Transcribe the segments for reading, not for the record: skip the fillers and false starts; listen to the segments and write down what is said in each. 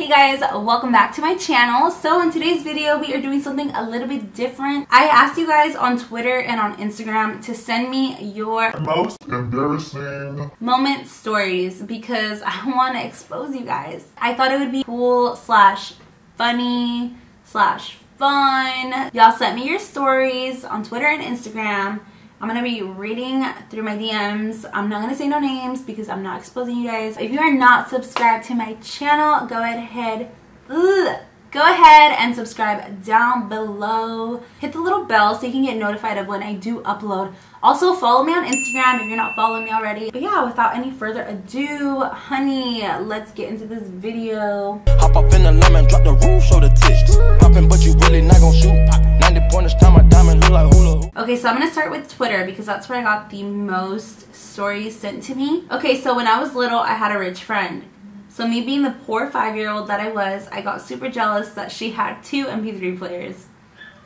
Hey guys, welcome back to my channel. So in today's video we are doing something a little bit different. I asked you guys on Twitter and on Instagram to send me your most embarrassing moment stories because I want to expose you guys. I thought it would be cool slash funny slash fun. Y'all sent me your stories on Twitter and Instagram. I'm going to be reading through my DMs. I'm not going to say no names because I'm not exposing you guys. If you are not subscribed to my channel, go ahead and subscribe down below. Hit the little bell so you can get notified of when I do upload. Also, follow me on Instagram if you're not following me already. But yeah, without any further ado, honey, let's get into this video. Hop up in the lemon, drop the roof, show the tits. Poppin', but you really not gon' shoot. 90 pointers, time my diamond look like hula hoop. Okay, so I'm gonna start with Twitter because that's where I got the most stories sent to me. Okay, so when I was little, I had a rich friend. So me being the poor 5-year-old that I was, I got super jealous that she had 2 MP3 players.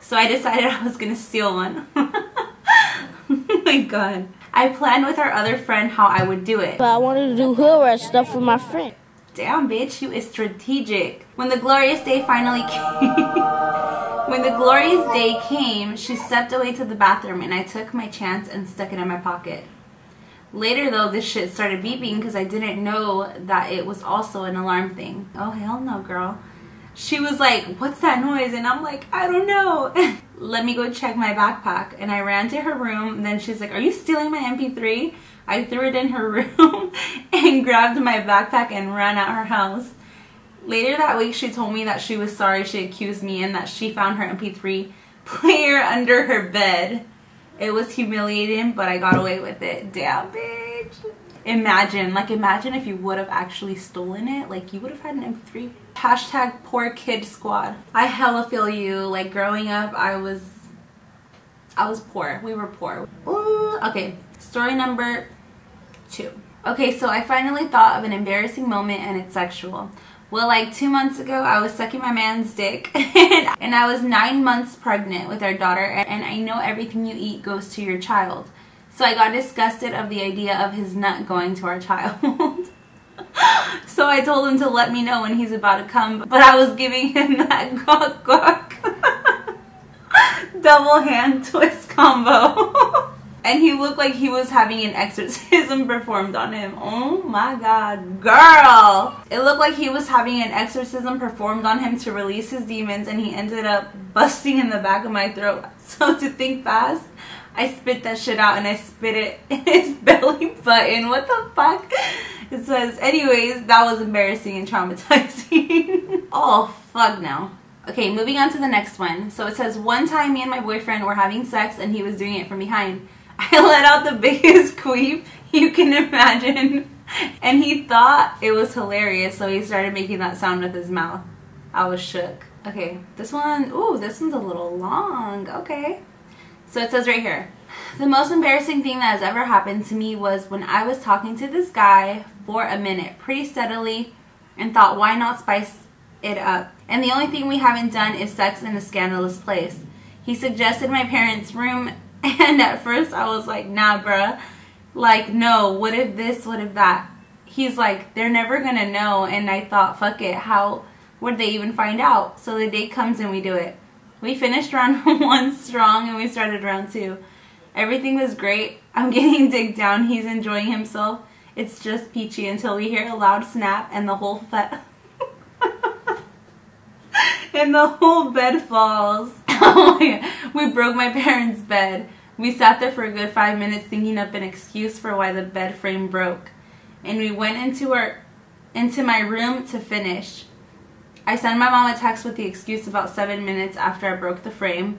So I decided I was gonna steal one. Oh my god. I planned with our other friend how I would do it. But I wanted to do hood rat stuff with my friend. Damn, bitch, you is strategic. When the glorious day finally came, when the glorious day came, she stepped away to the bathroom and I took my chance and stuck it in my pocket. Later though, this shit started beeping because I didn't know that it was also an alarm thing. Oh hell no, girl. She was like, what's that noise? And I'm like, I don't know. Let me go check my backpack. And I ran to her room and then she's like, are you stealing my MP3? I threw it in her room and grabbed my backpack and ran out her house. Later that week, she told me that she was sorry she accused me and that she found her MP3 player under her bed. It was humiliating, but I got away with it. Damn, bitch. Imagine if you would have actually stolen it. Like, you would have had an MP3. Hashtag poor kid squad. I hella feel you. Like, growing up, I was poor. We were poor. Ooh. Okay, story number 2. Okay, so I finally thought of an embarrassing moment and it's sexual. Well, like 2 months ago, I was sucking my man's dick and I was 9 months pregnant with our daughter, and I know everything you eat goes to your child. So I got disgusted of the idea of his nut going to our child. So I told him to let me know when he's about to come, but I was giving him that gawk gawk double hand twist combo. And he looked like he was having an exorcism performed on him. Oh my god, girl! It looked like he was having an exorcism performed on him to release his demons, and he ended up busting in the back of my throat. So to think fast, I spit that shit out and I spit it in his belly button. What the fuck? It says, anyways, that was embarrassing and traumatizing. Oh, fuck no. Okay, moving on to the next one. So it says, one time me and my boyfriend were having sex and he was doing it from behind. I let out the biggest queef you can imagine, and he thought it was hilarious, so he started making that sound with his mouth. I was shook. Okay, this one, ooh, this one's a little long. Okay. So it says right here, the most embarrassing thing that has ever happened to me was when I was talking to this guy for a minute pretty steadily and thought, why not spice it up? And the only thing we haven't done is sex in a scandalous place. He suggested my parents' room, and at first I was like, nah, bruh. Like, no, what if this, what if that? He's like, they're never gonna know. And I thought, fuck it, how would they even find out? So the date comes and we do it. We finished round 1 strong and we started round 2. Everything was great. I'm getting digged down. He's enjoying himself. It's just peachy until we hear a loud snap and the whole and the whole bed falls. Oh my god. We broke my parents' bed. We sat there for a good 5 minutes thinking up an excuse for why the bed frame broke. And we went into my room to finish. I sent my mom a text with the excuse about 7 minutes after I broke the frame.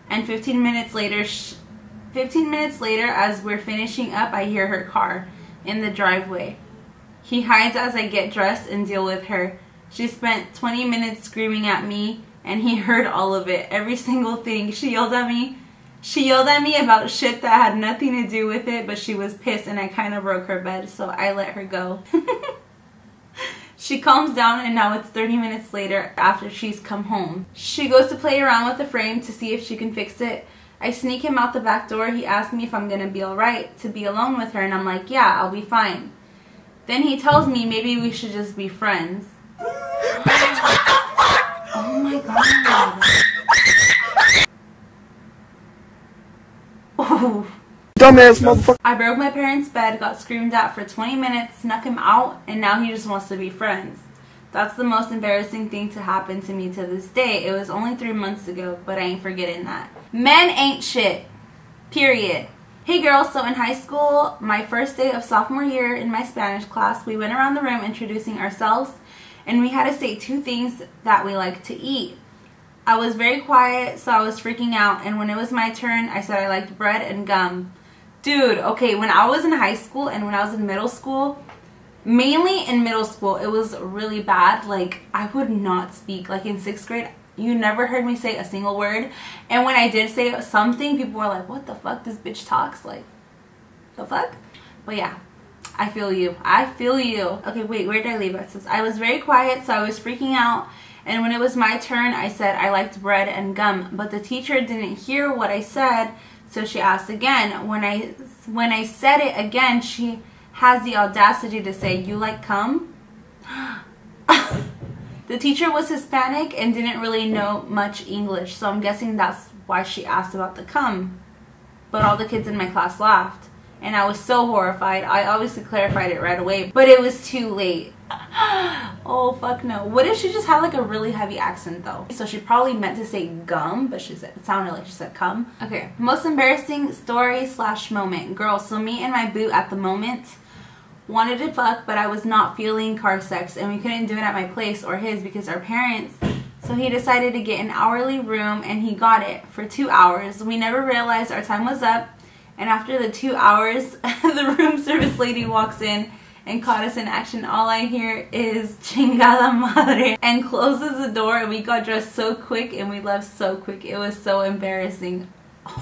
And 15 minutes later, as we're finishing up, I hear her car in the driveway. He hides as I get dressed and deal with her. She spent 20 minutes screaming at me, and he heard all of it. Every single thing. She yelled at me. She yelled at me about shit that had nothing to do with it, but she was pissed and I kind of broke her bed, so I let her go. She calms down and now it's 30 minutes later after she's come home. She goes to play around with the frame to see if she can fix it. I sneak him out the back door. He asks me if I'm gonna be alright to be alone with her, and I'm like, yeah, I'll be fine. Then he tells me maybe we should just be friends. dumbass motherfucker. I broke my parents' bed, got screamed at for 20 minutes, snuck him out, and now he just wants to be friends. That's the most embarrassing thing to happen to me to this day. It was only 3 months ago, but I ain't forgetting that. Men ain't shit. Period. Hey girls, so in high school, my first day of sophomore year in my Spanish class, we went around the room introducing ourselves, and we had to say 2 things that we like to eat. I was very quiet, so I was freaking out, and when it was my turn, I said I liked bread and gum. Dude, okay, when I was in high school and when I was in middle school, mainly in middle school, it was really bad. Like, I would not speak. Like, in 6th grade, you never heard me say a single word. And when I did say something, people were like, what the fuck? This bitch talks? Like, the fuck? But yeah, I feel you. I feel you. Okay, wait, where did I leave it? It says, I was very quiet, so I was freaking out. And when it was my turn, I said I liked bread and gum. But the teacher didn't hear what I said, so she asked again. When I said it again, she has the audacity to say, you like cum? The teacher was Hispanic and didn't really know much English, so I'm guessing that's why she asked about the cum. But all the kids in my class laughed, and I was so horrified. I obviously clarified it right away, but it was too late. Oh fuck no. What if she just had like a really heavy accent though? So she probably meant to say gum, but it sounded like she said cum. Okay, most embarrassing story / moment. Girl, so me and my boo at the moment wanted to fuck, but I was not feeling car sex, and we couldn't do it at my place or his because our parents. So he decided to get an hourly room, and he got it for 2 hours. We never realized our time was up, and after the 2 hours, the room service lady walks in and caught us in action. All I hear is chingada madre, and closes the door, and we got dressed so quick and we left so quick. It was so embarrassing.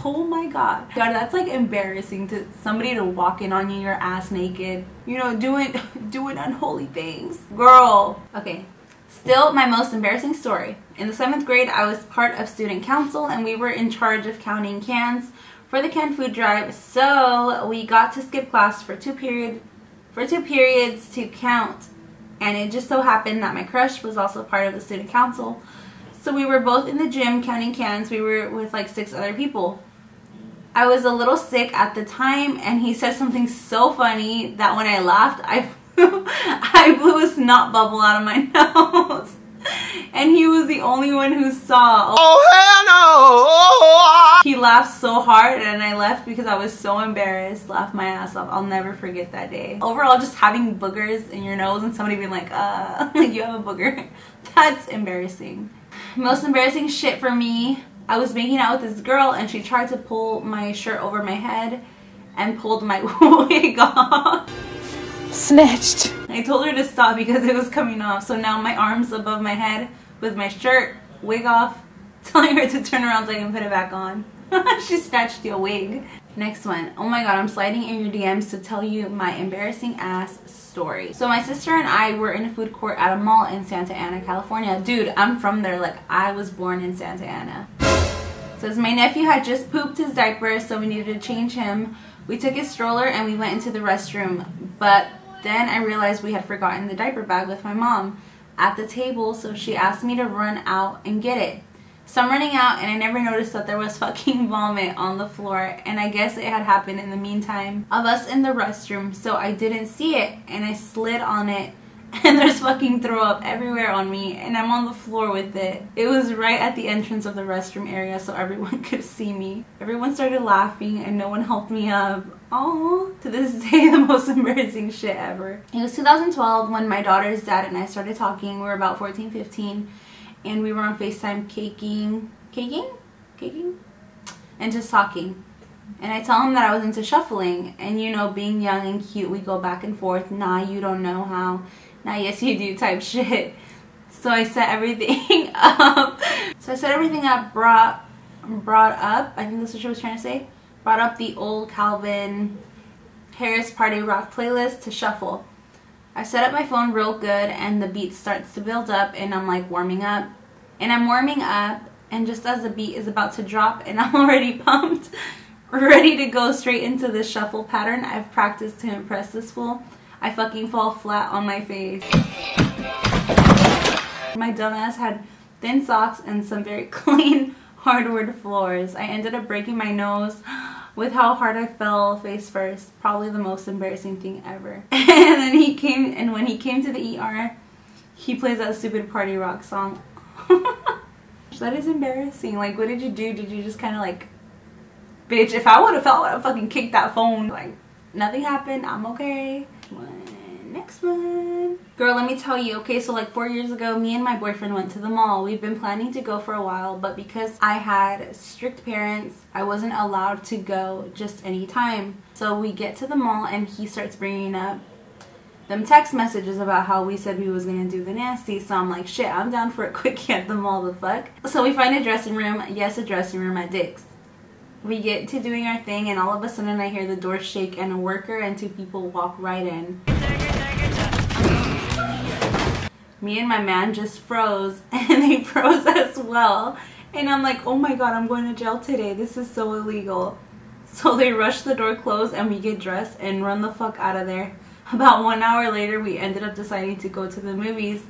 Oh my god. God, that's like embarrassing to somebody to walk in on you, your ass naked, you know, doing unholy things. Girl. Okay. Still, my most embarrassing story. In the 7th grade, I was part of student council, and we were in charge of counting cans for the canned food drive. So we got to skip class for two periods to count, and it just so happened that my crush was also part of the student council. So we were both in the gym counting cans. We were with like 6 other people. I was a little sick at the time, and he said something so funny that when I laughed, I blew a snot bubble out of my nose. And he was the only one who saw. Oh hell no! He laughed so hard, and I left because I was so embarrassed. Laughed my ass off. I'll never forget that day. Overall, just having boogers in your nose and somebody being like you have a booger. That's embarrassing. Most embarrassing shit for me. I was making out with this girl, and she tried to pull my shirt over my head and pulled my wig off. Snatched. I told her to stop because it was coming off, so now my arm's above my head with my shirt, wig off, telling her to turn around so I can put it back on. She snatched your wig. Next one. Oh my god, I'm sliding in your DMs to tell you my embarrassing ass story. So my sister and I were in a food court at a mall in Santa Ana, California. Dude, I'm from there. Like, I was born in Santa Ana. It says my nephew had just pooped his diaper, so we needed to change him. We took his stroller and we went into the restroom, but then I realized we had forgotten the diaper bag with my mom at the table, so she asked me to run out and get it. So I'm running out, and I never noticed that there was fucking vomit on the floor, and I guess it had happened in the meantime of us in the restroom, so I didn't see it, and I slid on it, and there's fucking throw up everywhere on me, and I'm on the floor with it. It was right at the entrance of the restroom area, so everyone could see me. Everyone started laughing, and no one helped me up. Oh, to this day, the most embarrassing shit ever. It was 2012 when my daughter's dad and I started talking. We were about 14, 15, and we were on FaceTime caking, and just talking. And I tell him that I was into shuffling, and you know, being young and cute, we go back and forth. Nah, you don't know how. Nah, yes you do type shit. So I set everything up. Brought up, I think that's what she was trying to say. Brought up the old Calvin Harris Party Rock playlist to shuffle. I set up my phone real good, and the beat starts to build up, and I'm like warming up. And I'm warming up, and just as the beat is about to drop, and I'm already pumped, ready to go straight into the shuffle pattern I've practiced to impress this fool, I fucking fall flat on my face. My dumbass had thin socks and some very clean hardwood floors. I ended up breaking my nose. with how hard I fell face first. Probably the most embarrassing thing ever. And then when he came to the ER, he plays that stupid party rock song. That is embarrassing. Like, what did you do? Did you just kind of like, bitch, if I would have felt, I would have fucking kicked that phone. Like, nothing happened. I'm okay. Next one. Girl, let me tell you, okay, so like 4 years ago, me and my boyfriend went to the mall. We've been planning to go for a while, but because I had strict parents, I wasn't allowed to go just any time. So we get to the mall and he starts bringing up them text messages about how we said we was gonna do the nasty. So I'm like, shit, I'm down for a quickie at the mall, the fuck. So we find a dressing room. Yes, a dressing room at Dick's. We get to doing our thing and all of a sudden I hear the door shake and a worker and 2 people walk right in. Me and my man just froze and they froze as well. And I'm like, oh my god, I'm going to jail today. This is so illegal. So they rush the door closed and we get dressed and run the fuck out of there. About 1 hour later, we ended up deciding to go to the movies,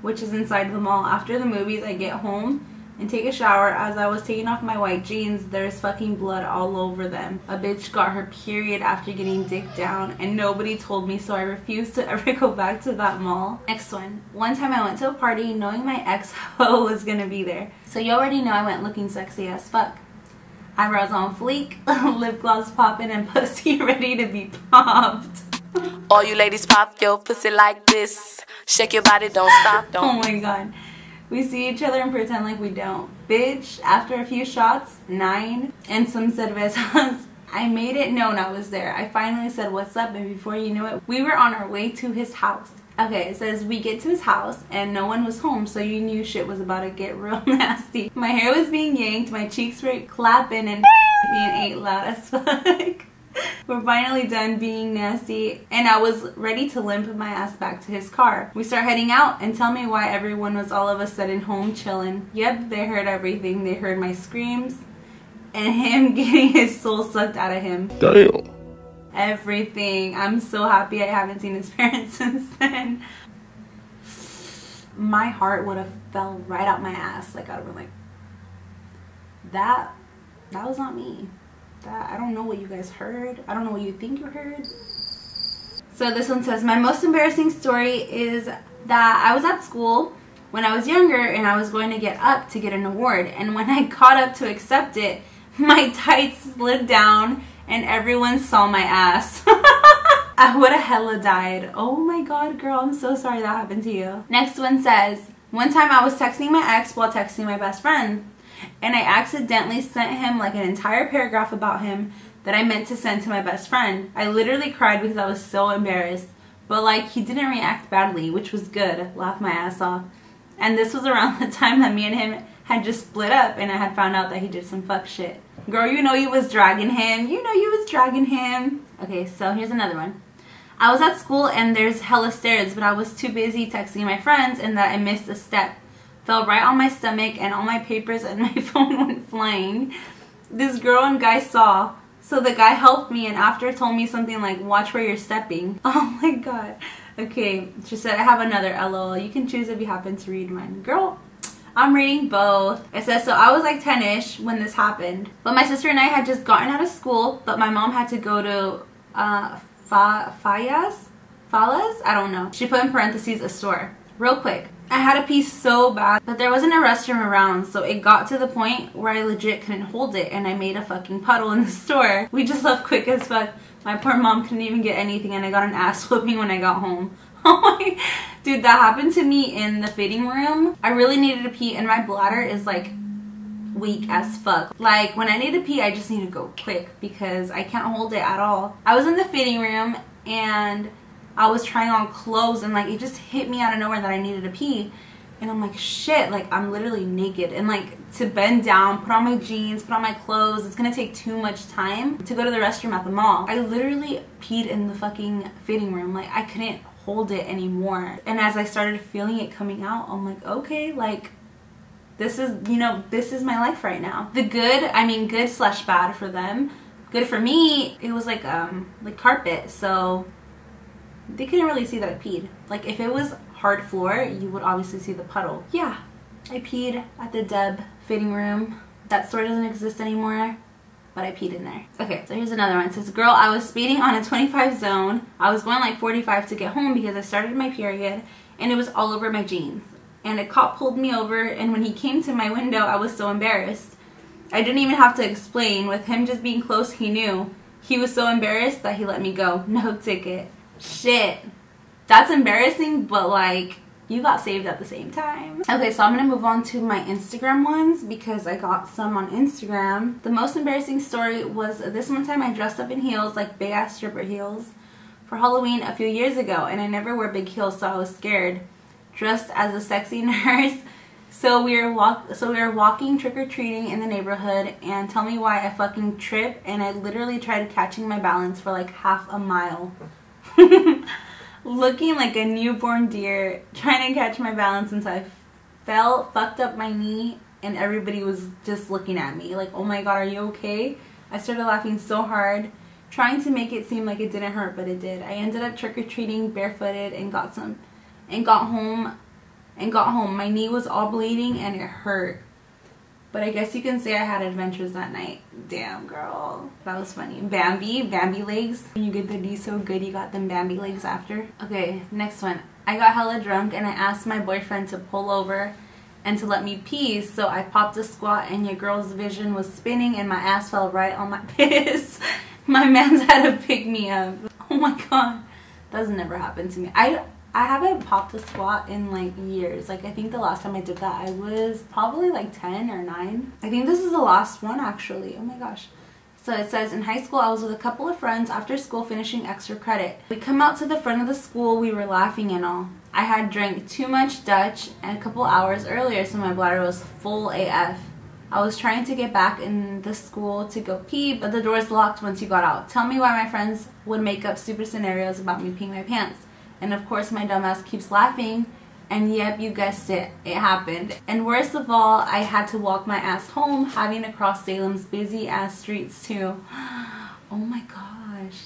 which is inside the mall. After the movies, I get home and take a shower. As I was taking off my white jeans, there's fucking blood all over them. A bitch got her period after getting dicked down and nobody told me, so I refused to ever go back to that mall. Next one. One time I went to a party knowing my ex-ho was gonna be there. So you already know I went looking sexy as fuck. Eyebrows on fleek, lip gloss popping, and pussy ready to be popped. All you ladies pop your pussy like this. Shake your body, don't stop, don't. Oh my god. We see each other and pretend like we don't. Bitch, after a few shots, 9, and some cervezas, I made it known I was there. I finally said what's up, and before you knew it, we were on our way to his house. Okay, it says we get to his house and no one was home, so you knew shit was about to get real nasty. My hair was being yanked, my cheeks were clapping, and being ate loud as fuck. We're finally done being nasty and I was ready to limp my ass back to his car. We start heading out and tell me why everyone was all of a sudden home chilling. Yep, they heard everything. They heard my screams and him getting his soul sucked out of him. Damn. Everything. I'm so happy I haven't seen his parents since then. My heart would have fell right out my ass. Like, I would have been like, that was not me. I don't know what you guys heard. I don't know what you think you heard. So this one says, my most embarrassing story is that I was at school when I was younger and I was going to get up to get an award, and when I got up to accept it, my tights slid down and everyone saw my ass. I would have hella died. Oh my god, girl, I'm so sorry that happened to you. Next one says, one time I was texting my ex while texting my best friend, and I accidentally sent him like an entire paragraph about him that I meant to send to my best friend. I literally cried because I was so embarrassed, but like he didn't react badly, which was good. Laughed my ass off. And this was around the time that me and him had just split up and I had found out that he did some fuck shit. Girl, you know you was dragging him. You know you was dragging him. Okay, so here's another one. I was at school and there's hella stairs, but I was too busy texting my friends and that I missed a step. Fell right on my stomach and all my papers and my phone went flying. This girl and guy saw, so the guy helped me and after told me something like, watch where you're stepping. Oh my god. Okay, she said, I have another LOL. You can choose if you happen to read mine. Girl, I'm reading both. It says, so I was like 10-ish when this happened, but my sister and I had just gotten out of school, but my mom had to go to Fallas? I don't know. She put in parentheses a store. Real quick. I had to pee so bad, but there wasn't a restroom around, so it got to the point where I legit couldn't hold it and I made a fucking puddle in the store. We just left quick as fuck. My poor mom couldn't even get anything and I got an ass whooping when I got home. Oh my, dude, that happened to me in the fitting room. I really needed to pee and my bladder is like weak as fuck. Like when I need to pee, I just need to go quick because I can't hold it at all. I was in the fitting room and I was trying on clothes and like it just hit me out of nowhere that I needed to pee, and I'm like, shit, like I'm literally naked and like to bend down, put on my jeans, put on my clothes, it's gonna take too much time to go to the restroom at the mall. I literally peed in the fucking fitting room. Like I couldn't hold it anymore, and as I started feeling it coming out, I'm like, okay, like this is, you know, this is my life right now. The good, I mean good slash bad for them. Good for me, it was like carpet, so they couldn't really see that I peed. Like if it was hard floor, you would obviously see the puddle. Yeah, I peed at the Deb fitting room. That store doesn't exist anymore. but I peed in there. Okay, so here's another one. It says, girl, I was speeding on a 25 zone. I was going like 45 to get home because I started my period and it was all over my jeans. And a cop pulled me over, and when he came to my window, I was so embarrassed. I didn't even have to explain. With him just being close, he knew. He was so embarrassed that he let me go. No ticket. Shit. That's embarrassing, but like, you got saved at the same time. Okay, so I'm gonna move on to my Instagram ones because I got some on Instagram. The most embarrassing story was this one time I dressed up in heels, like big ass stripper heels, for Halloween a few years ago, and I never wear big heels, so I was scared. Dressed as a sexy nurse. So we were walking trick-or-treating in the neighborhood, and tell me why I fucking tripped, and I literally tried catching my balance for like half a mile. Looking like a newborn deer, trying to catch my balance until I fell, fucked up my knee, and everybody was just looking at me like, oh my god, are you okay? I started laughing so hard, trying to make it seem like it didn't hurt, but it did. I ended up trick-or-treating barefooted and got home. My knee was all bleeding and it hurt. But I guess you can say I had adventures that night. Damn, girl. That was funny. Bambi legs. When you get the D so good, you got them Bambi legs after. Okay, next one. I got hella drunk and I asked my boyfriend to pull over and to let me pee. So I popped a squat and your girl's vision was spinning and my ass fell right on my piss. My man's had to pick me up. Oh my god. That's never happened to me. I haven't popped a squat in like years. Like I think the last time I did that I was probably like 10 or 9. I think this is the last one actually. Oh my gosh. So it says, in high school I was with a couple of friends after school finishing extra credit. We come out to the front of the school, we were laughing and all. I had drank too much Dutch and a couple hours earlier, so my bladder was full AF. I was trying to get back in the school to go pee, but the doors locked once you got out. Tell me why my friends would make up stupid scenarios about me peeing my pants. And of course my dumbass keeps laughing, and yep, you guessed it, it happened. And worst of all, I had to walk my ass home, having to cross Salem's busy ass streets too. Oh my gosh.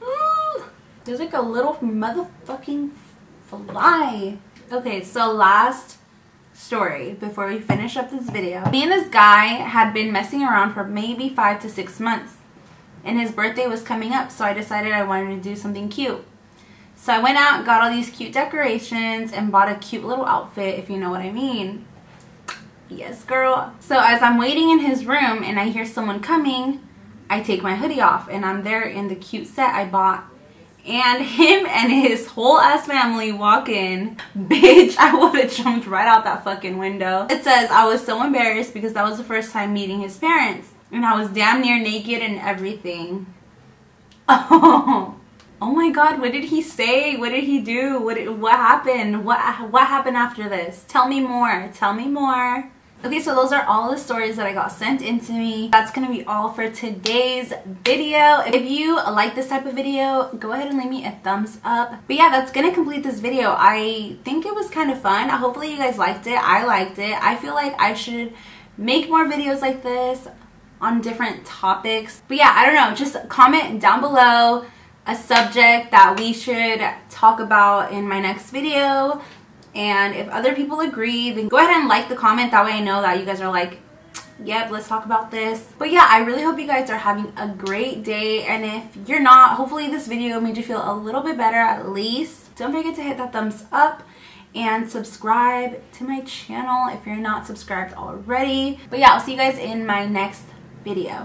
Ooh, there's like a little motherfucking fly. Okay, so last story before we finish up this video. Me and this guy had been messing around for maybe 5 to 6 months, and his birthday was coming up, so I decided I wanted to do something cute. So I went out, got all these cute decorations, and bought a cute little outfit, if you know what I mean. Yes, girl. So as I'm waiting in his room and I hear someone coming, I take my hoodie off, and I'm there in the cute set I bought. And him and his whole ass family walk in. Bitch, I would have jumped right out that fucking window. It says, I was so embarrassed because that was the first time meeting his parents. And I was damn near naked and everything. Oh my god, what did he say? What did he do? What happened? What happened after this? Tell me more. Tell me more. Okay, so those are all the stories that I got sent in to me. That's gonna be all for today's video. If you like this type of video, go ahead and leave me a thumbs up. But yeah, that's gonna complete this video. I think it was kind of fun. Hopefully you guys liked it. I liked it. I feel like I should make more videos like this on different topics. But yeah, I don't know. Just comment down below a subject that we should talk about in my next video, and if other people agree, then go ahead and like the comment. That way I know that you guys are like, yep, let's talk about this. But yeah, I really hope you guys are having a great day, and if you're not, hopefully this video made you feel a little bit better at least. Don't forget to hit that thumbs up and subscribe to my channel if you're not subscribed already. But yeah, I'll see you guys in my next video.